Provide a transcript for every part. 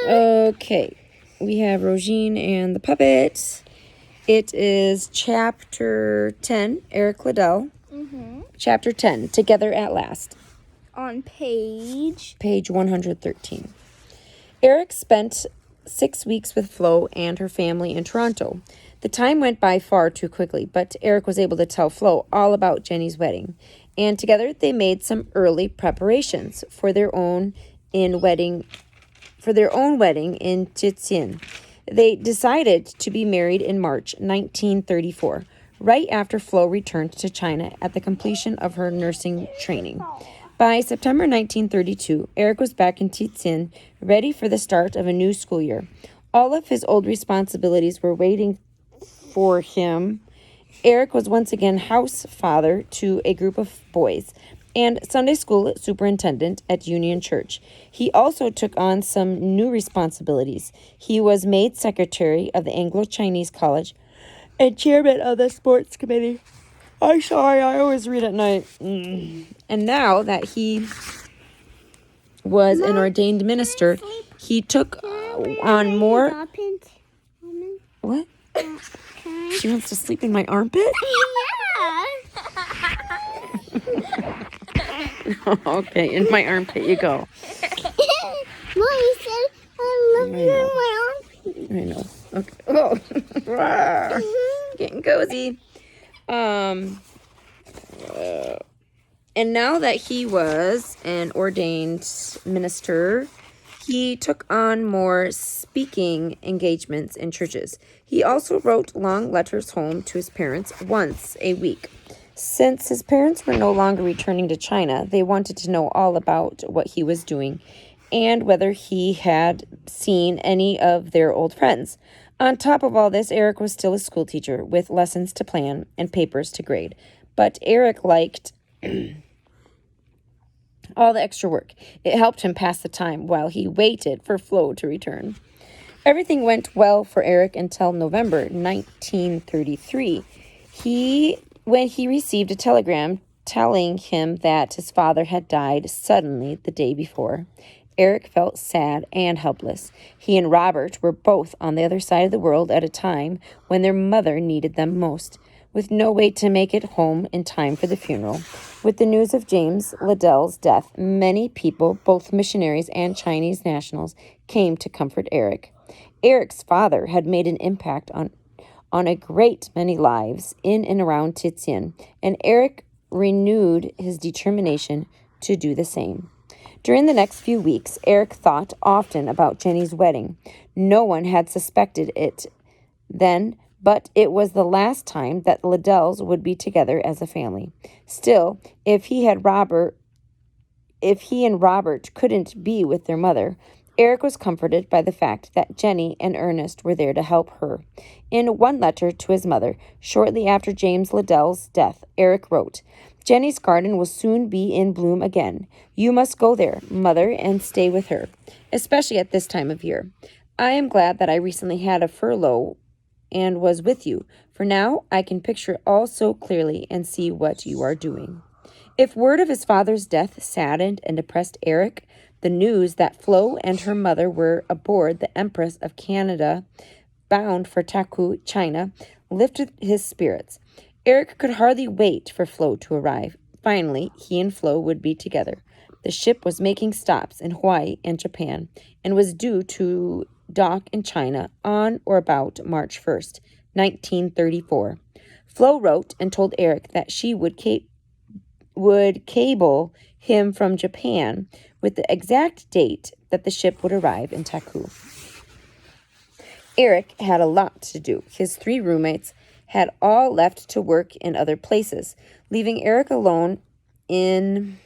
Okay, we have Rosine and the puppet. It is chapter 10, Eric Liddell. Chapter 10, Together at Last. On page 113. Eric spent 6 weeks with Flo and her family in Toronto. The time went by far too quickly, but Eric was able to tell Flo all about Jenny's wedding, and together they made some early preparations for their own wedding in Ch.10. They decided to be married in March 1934, right after Flo returned to China at the completion of her nursing training. By September 1932, Eric was back in Ch.10, ready for the start of a new school year. All of his old responsibilities were waiting for him. Eric was once again house father to a group of boys and Sunday school superintendent at Union Church. He also took on some new responsibilities. He was made secretary of the Anglo-Chinese College and chairman of the sports committee. I'm sorry, I always read at night. And now that he was an ordained minister, he took on more... What? She wants to sleep in my armpit? Yeah. Okay, in my armpit you go. Mommy said I love you in my armpit. I know. Okay. Oh. Getting cozy. And now that he was an ordained minister, he took on more speaking engagements in churches. He also wrote long letters home to his parents once a week. Since his parents were no longer returning to China, they wanted to know all about what he was doing and whether he had seen any of their old friends. On top of all this, Eric was still a school teacher with lessons to plan and papers to grade. But Eric liked all the extra work. It helped him pass the time while he waited for Flo to return. Everything went well for Eric until November 1933. When he received a telegram telling him that his father had died suddenly the day before. Eric felt sad and helpless. He and Robert were both on the other side of the world at a time when their mother needed them most, with no way to make it home in time for the funeral. With the news of James Liddell's death, many people, both missionaries and Chinese nationals, came to comfort Eric. Eric's father had made an impact on a great many lives in and around Ch.10, and Eric renewed his determination to do the same. During the next few weeks, Eric thought often about Jenny's wedding. No one had suspected it then, but it was the last time that the Liddells would be together as a family. Still, if he and Robert couldn't be with their mother, Eric was comforted by the fact that Jenny and Ernest were there to help her. In one letter to his mother, shortly after James Liddell's death, Eric wrote, "Jenny's garden will soon be in bloom again. You must go there, Mother, and stay with her, especially at this time of year. I am glad that I recently had a furlough and was with you, for now I can picture it all so clearly and see what you are doing." If word of his father's death saddened and depressed Eric, the news that Flo and her mother were aboard the Empress of Canada, bound for Taku, China, lifted his spirits. Eric could hardly wait for Flo to arrive. Finally, he and Flo would be together. The ship was making stops in Hawaii and Japan and was due to dock in China on or about March 1st, 1934. Flo wrote and told Eric that she would cable him from Japan with the exact date that the ship would arrive in Taku. Eric had a lot to do. His 3 roommates had all left to work in other places, leaving Eric alone in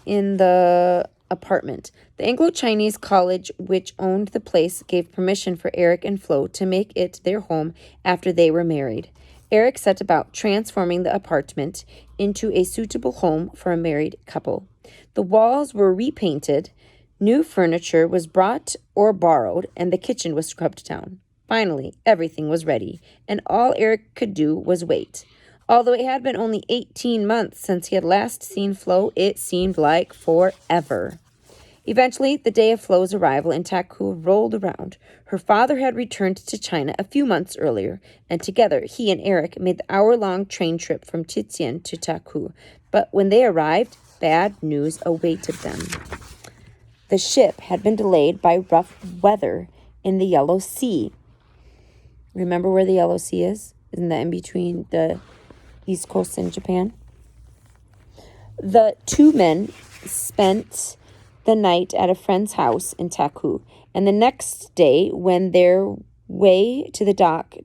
the apartment. The Anglo-Chinese College, which owned the place, gave permission for Eric and Flo to make it their home after they were married. Eric set about transforming the apartment into a suitable home for a married couple. The walls were repainted, new furniture was brought or borrowed, and the kitchen was scrubbed down. Finally, everything was ready, and all Eric could do was wait. Although it had been only 18 months since he had last seen Flo, it seemed like forever. Eventually, the day of Flo's arrival in Taku rolled around. Her father had returned to China a few months earlier, and together he and Eric made the hour-long train trip from Ch.10 to Taku. But when they arrived, bad news awaited them. The ship had been delayed by rough weather in the Yellow Sea. Remember where the Yellow Sea is? Isn't that in between the East Coast and Japan? The two men spent the night at a friend's house in Taku, and the next day made their way to the dock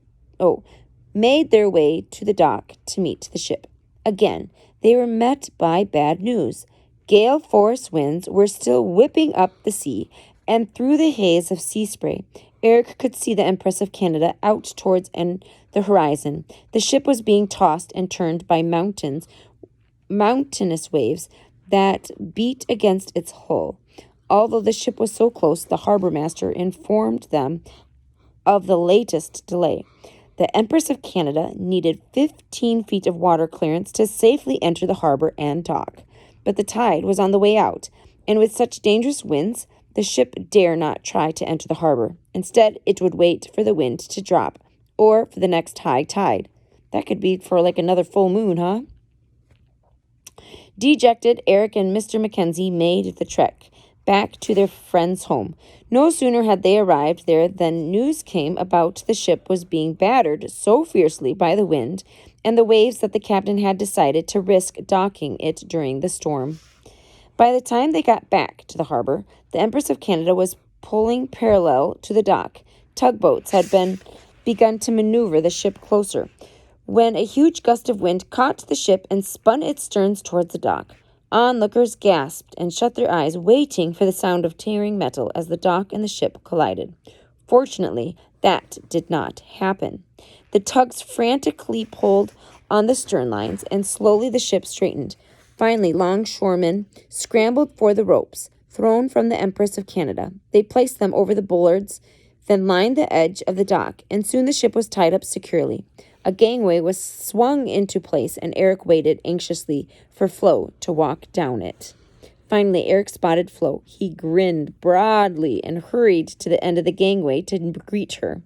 to meet the ship. Again, they were met by bad news. Gale force winds were still whipping up the sea, and through the haze of sea spray, Eric could see the Empress of Canada out towards the horizon. The ship was being tossed and turned by mountainous waves that beat against its hull. Although the ship was so close, the harbor master informed them of the latest delay. The Empress of Canada needed 15 feet of water clearance to safely enter the harbor and dock. But the tide was on the way out, and with such dangerous winds, the ship dare not try to enter the harbor. Instead, it would wait for the wind to drop, or for the next high tide. That could be for like another full moon, huh? Dejected, Eric and Mr. Mackenzie made the trek back to their friend's home. No sooner had they arrived there than news came about the ship was being battered so fiercely by the wind and the waves that the captain had decided to risk docking it during the storm. By the time they got back to the harbor, the Empress of Canada was pulling parallel to the dock. Tugboats had begun to maneuver the ship closer, when a huge gust of wind caught the ship and spun its sterns towards the dock. Onlookers gasped and shut their eyes, waiting for the sound of tearing metal as the dock and the ship collided. Fortunately, that did not happen. The tugs frantically pulled on the stern lines, and slowly the ship straightened. Finally, longshoremen scrambled for the ropes thrown from the Empress of Canada. They placed them over the bulwarks, then lined the edge of the dock, and soon the ship was tied up securely. A gangway was swung into place, and Eric waited anxiously for Flo to walk down it. Finally, Eric spotted Flo. He grinned broadly and hurried to the end of the gangway to greet her.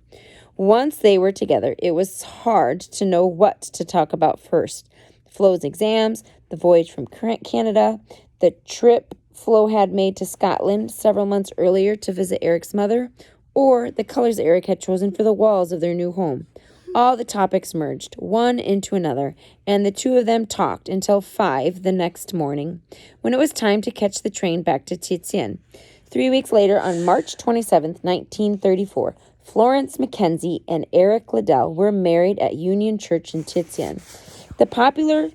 Once they were together, it was hard to know what to talk about first. Flo's exams, the voyage from Canada, the trip Flo had made to Scotland several months earlier to visit Eric's mother, or the colors Eric had chosen for the walls of their new home. All the topics merged, one into another, and the two of them talked until 5 the next morning, when it was time to catch the train back to Ch.10. 3 weeks later, on March 27th, 1934, Florence Mackenzie and Eric Liddell were married at Union Church in Ch.10. The popular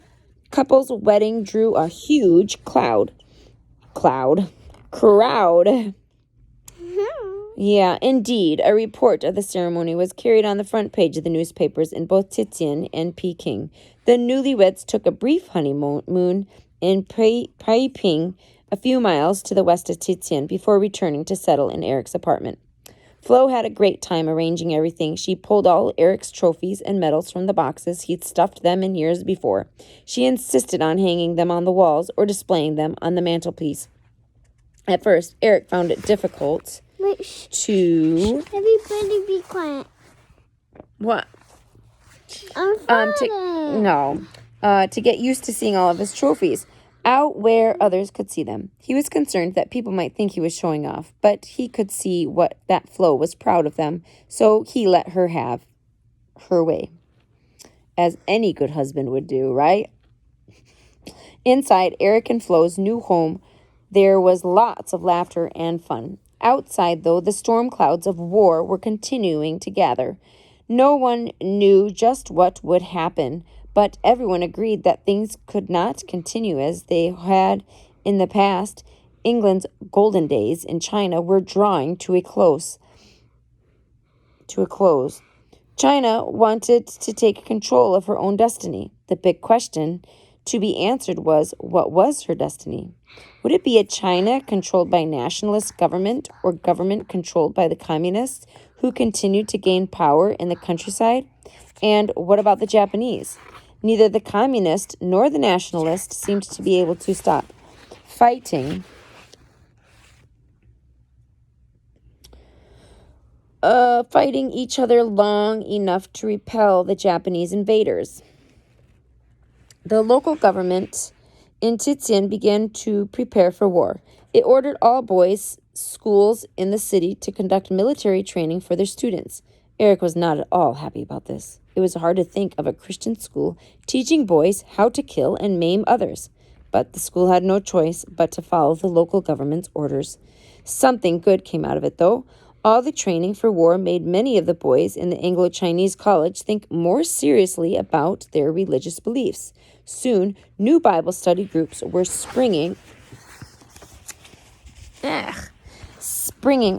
couple's wedding drew a huge crowd. Yeah, indeed. A report of the ceremony was carried on the front page of the newspapers in both Ch.10 and Peking. The newlyweds took a brief honeymoon in Peiping, a few miles to the west of Ch.10, before returning to settle in Eric's apartment. Flo had a great time arranging everything. She pulled all Eric's trophies and medals from the boxes he'd stuffed them in years before. She insisted on hanging them on the walls or displaying them on the mantelpiece. At first, Eric found it difficult to... Everybody be quiet. What? I'm farting. To get used to seeing all of his trophies out where others could see them. He was concerned that people might think he was showing off, but he could see that Flo was proud of them, so he let her have her way, as any good husband would do, right? Inside Eric and Flo's new home, there was lots of laughter and fun. Outside, though, the storm clouds of war were continuing to gather. No one knew just what would happen, but everyone agreed that things could not continue as they had in the past. England's golden days in China were drawing to a close. China wanted to take control of her own destiny. The big question to be answered was, what was her destiny? Would it be a China controlled by nationalist government or government controlled by the communists who continued to gain power in the countryside? And what about the Japanese? Neither the communist nor the nationalist seemed to be able to stop fighting fighting each other long enough to repel the Japanese invaders. The local government in Ch.10 began to prepare for war. It ordered all boys' schools in the city to conduct military training for their students. Eric was not at all happy about this. It was hard to think of a Christian school teaching boys how to kill and maim others. But the school had no choice but to follow the local government's orders. Something good came out of it, though. All the training for war made many of the boys in the Anglo-Chinese college think more seriously about their religious beliefs. Soon, new Bible study groups were springing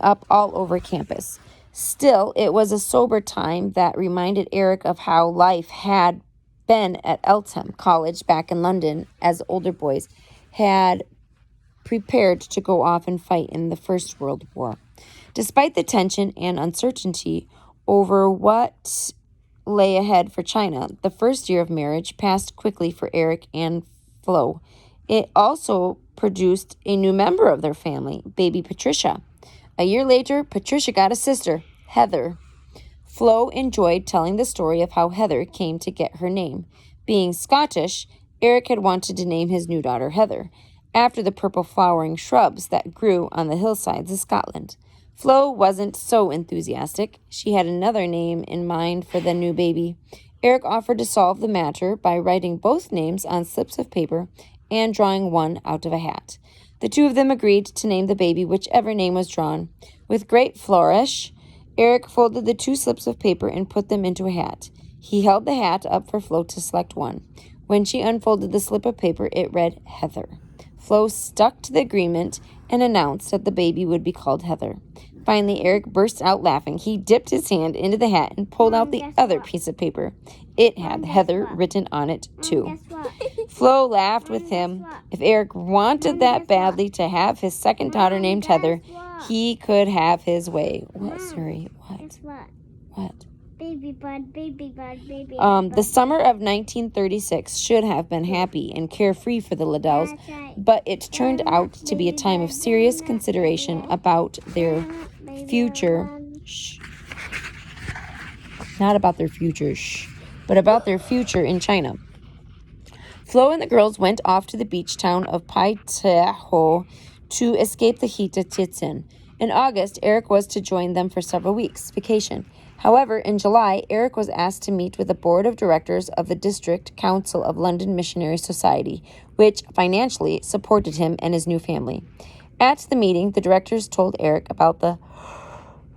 up all over campus. Still, it was a sober time that reminded Eric of how life had been at Eltham College back in London as older boys had prepared to go off and fight in the First World War. Despite the tension and uncertainty over what lay ahead for China, the first year of marriage passed quickly for Eric and Flo. It also produced a new member of their family, baby Patricia. A year later, Patricia got a sister, Heather. Flo enjoyed telling the story of how Heather came to get her name. Being Scottish, Eric had wanted to name his new daughter Heather, after the purple flowering shrubs that grew on the hillsides of Scotland. Flo wasn't so enthusiastic. She had another name in mind for the new baby. Eric offered to solve the matter by writing both names on slips of paper and drawing one out of a hat. The two of them agreed to name the baby whichever name was drawn. With great flourish, Eric folded the two slips of paper and put them into a hat. He held the hat up for Flo to select one. When she unfolded the slip of paper, it read Heather. Flo stuck to the agreement and announced that the baby would be called Heather. Finally, Eric burst out laughing. He dipped his hand into the hat and pulled out the other piece of paper. It had Heather written on it, too. Flo laughed with him. If Eric wanted that badly to have his second daughter named Heather, he could have his way. What, Suri? What? What? Baby bud, baby bud, baby bud. The summer of 1936 should have been happy and carefree for the Liddells, but it turned out to be a time of serious consideration about their future. Not about their future, but about their future in China. Flo and the girls went off to the beach town of Pai Teho to escape the heat of Ch.10. In August, Eric was to join them for several weeks' vacation. However, in July, Eric was asked to meet with the board of directors of the District Council of London Missionary Society, which financially supported him and his new family. At the meeting, the directors told Eric about the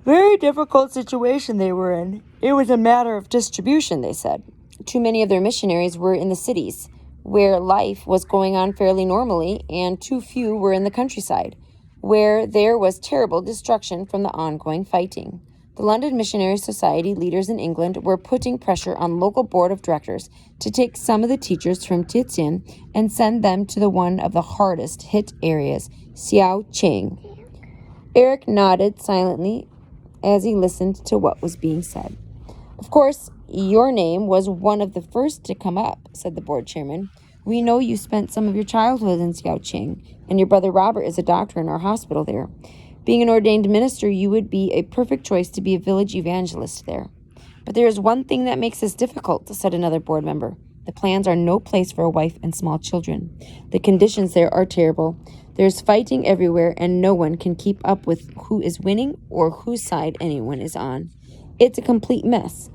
very difficult situation they were in. It was a matter of distribution, they said. Too many of their missionaries were in the cities, where life was going on fairly normally, and too few were in the countryside, where there was terrible destruction from the ongoing fighting. The London Missionary Society leaders in England were putting pressure on local board of directors to take some of the teachers from Ch.10 and send them to the one of the hardest hit areas, Xiaoqing. Eric nodded silently as he listened to what was being said. Of course, your name was one of the first to come up, said the board chairman. We know you spent some of your childhood in Xiaoqing, and your brother Robert is a doctor in our hospital there. Being an ordained minister, you would be a perfect choice to be a village evangelist there. But there is one thing that makes this difficult, said another board member. The plans are no place for a wife and small children. The conditions there are terrible. There's fighting everywhere, and no one can keep up with who is winning or whose side anyone is on. It's a complete mess.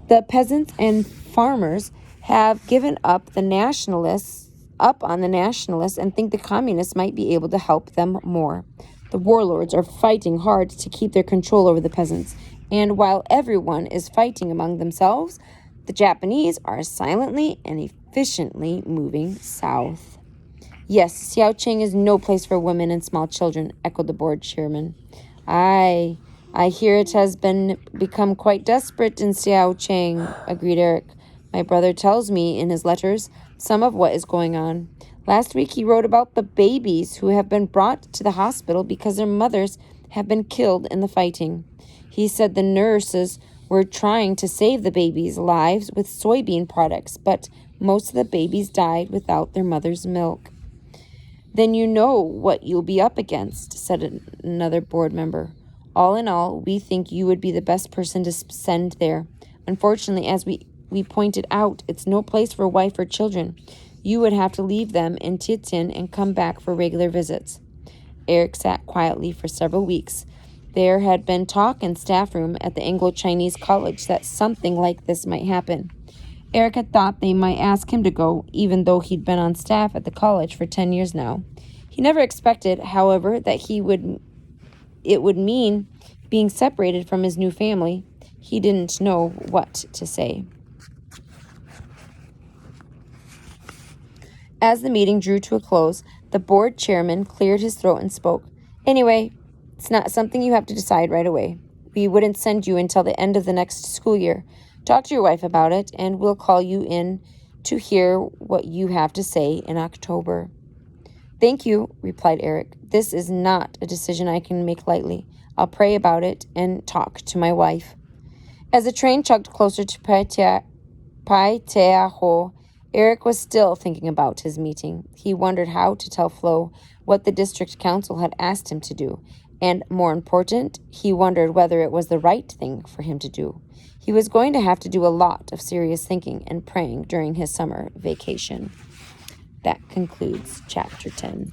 The peasants and farmers have given up on the nationalists and think the communists might be able to help them more. The warlords are fighting hard to keep their control over the peasants, and while everyone is fighting among themselves, the Japanese are silently and efficiently moving south. Yes, Xiaoqing is no place for women and small children, echoed the board chairman. I hear it has become quite desperate in Xiaoqing, agreed Eric. My brother tells me in his letters some of what is going on. Last week he wrote about the babies who have been brought to the hospital because their mothers have been killed in the fighting. He said the nurses were trying to save the babies' lives with soybean products, but most of the babies died without their mother's milk. Then you know what you'll be up against, said another board member. All in all, we think you would be the best person to send there. Unfortunately, as we pointed out, it's no place for a wife or children. You would have to leave them in Ch.10 and come back for regular visits. Eric sat quietly for several weeks. There had been talk in staff room at the Anglo-Chinese College that something like this might happen. Eric had thought they might ask him to go, even though he'd been on staff at the college for 10 years now. He never expected, however, that it would mean being separated from his new family. He didn't know what to say. As the meeting drew to a close, the board chairman cleared his throat and spoke. Anyway, it's not something you have to decide right away. We wouldn't send you until the end of the next school year. Talk to your wife about it, and we'll call you in to hear what you have to say in October. Thank you, replied Eric. This is not a decision I can make lightly. I'll pray about it and talk to my wife. As the train chugged closer to Paiteaho, Eric was still thinking about his meeting. He wondered how to tell Flo what the district council had asked him to do, and more important, he wondered whether it was the right thing for him to do. He was going to have to do a lot of serious thinking and praying during his summer vacation. That concludes Chapter 10.